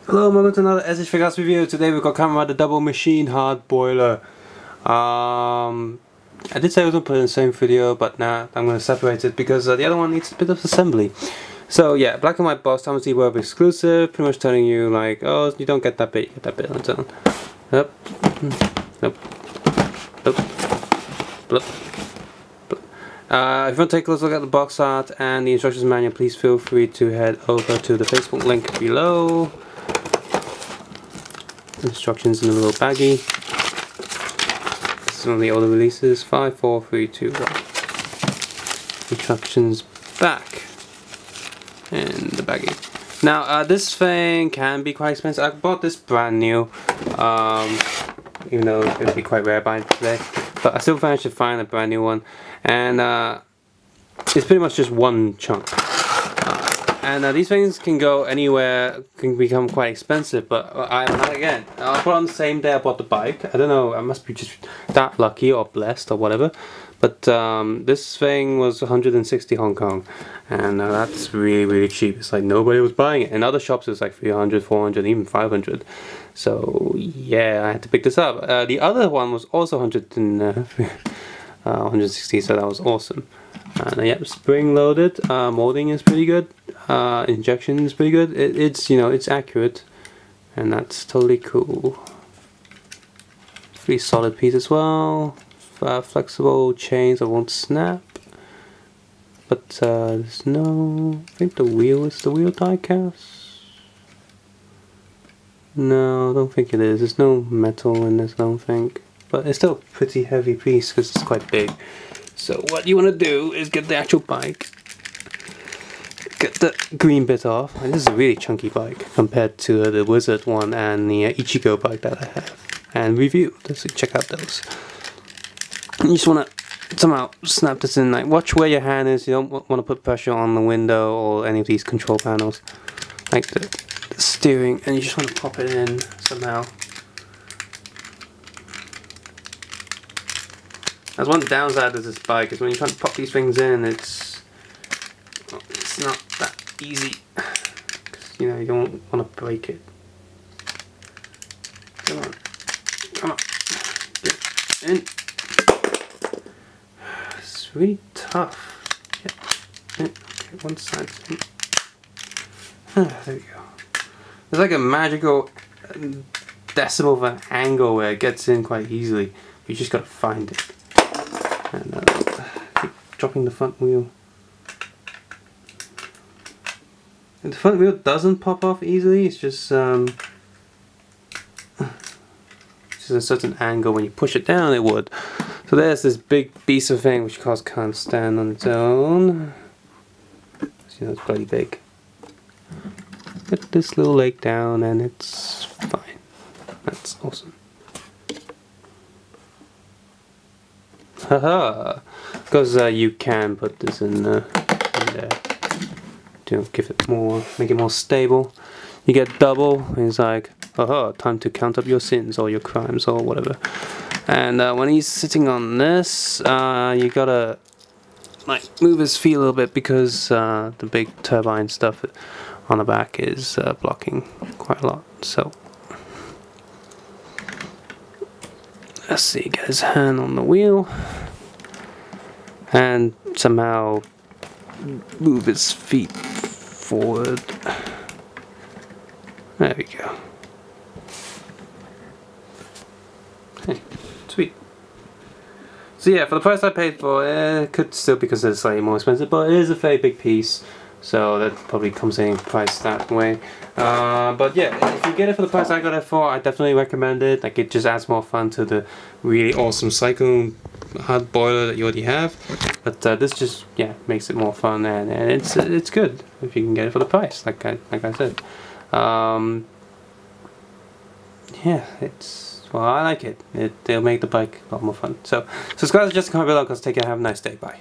Hello and welcome to another Figuarts review. Today we've got Kamen the double machine hard boiler. I did say I was going to put it in the same video, but now I'm going to separate it because the other one needs a bit of assembly. So yeah, black and white box, Thomas Web exclusive, pretty much telling you like, oh, you don't get that bit, you get that bit on its own. Nope. Nope. Nope. Nope. If you want to take a close look at the box art and the instructions manual, please feel free to head over to the Facebook link below. Instructions in a little baggie. This is one of the older releases. 5, 4, 3, 2, 1. Instructions back in the baggie. Now this thing can be quite expensive. I bought this brand new, even though it would be quite rare buying today, but I still managed to find a brand new one, and it's pretty much just one chunk. And these things can go anywhere, can become quite expensive, but again, I bought on the same day I bought the bike. I don't know, I must be just that lucky or blessed or whatever, but this thing was 160 Hong Kong, and that's really cheap. It's like nobody was buying it. In other shops it's like 300, 400, even 500. So yeah, I had to pick this up. The other one was also 160, so that was awesome. And yep, spring loaded. Molding is pretty good. Injection is pretty good. It's you know, it's accurate, and that's totally cool. Pretty solid piece as well. Flexible chains that won't snap. But there's no. I think the wheel is the wheel die cast. No, I don't think it is. There's no metal in this, I don't think. But it's still a pretty heavy piece because it's quite big. So what you want to do is get the actual bike, get the green bit off. And this is a really chunky bike compared to the Wizard one and the Ichigo bike that I have and reviewed. So check out those. And you just want to somehow snap this in. Like, watch where your hand is. You don't want to put pressure on the window or any of these control panels, like the steering, and you just want to pop it in somehow. That's one downside of this bike, is when you try to pop these things in, it's not that easy, because you know, you don't want to break it. Come on, get in. It's really tough. Yeah. Okay, one side's in. There we go. There's like a magical decimal of an angle where it gets in quite easily. You just gotta find it. And keep dropping the front wheel. And the front wheel doesn't pop off easily. It's just a certain angle. When you push it down, it would. So there's this big piece of thing which of course can't stand on its own. So, you know, it's bloody big. Put this little leg down and it's fine. That's awesome. Haha! Because you can put this in there to give it more, make it more stable. You get double. It's like, haha! Time to count up your sins or your crimes or whatever. And when he's sitting on this, you gotta like move his feet a little bit because the big turbine stuff on the back is blocking quite a lot. So let's see, get his hand on the wheel and somehow move his feet forward. There we go. Hey, sweet. So yeah, for the price I paid for it, it could still be considered slightly more expensive, but it is a very big piece, so that probably comes in price that way. But yeah, if you get it for the price I got it for, I definitely recommend it. Like, it just adds more fun to the really awesome cyclone hard boiler that you already have. But this just, yeah, makes it more fun, and it's good if you can get it for the price, like I said. Yeah, well, I like it. It'll make the bike a lot more fun. So subscribe to just comment below, because take care, have a nice day, bye.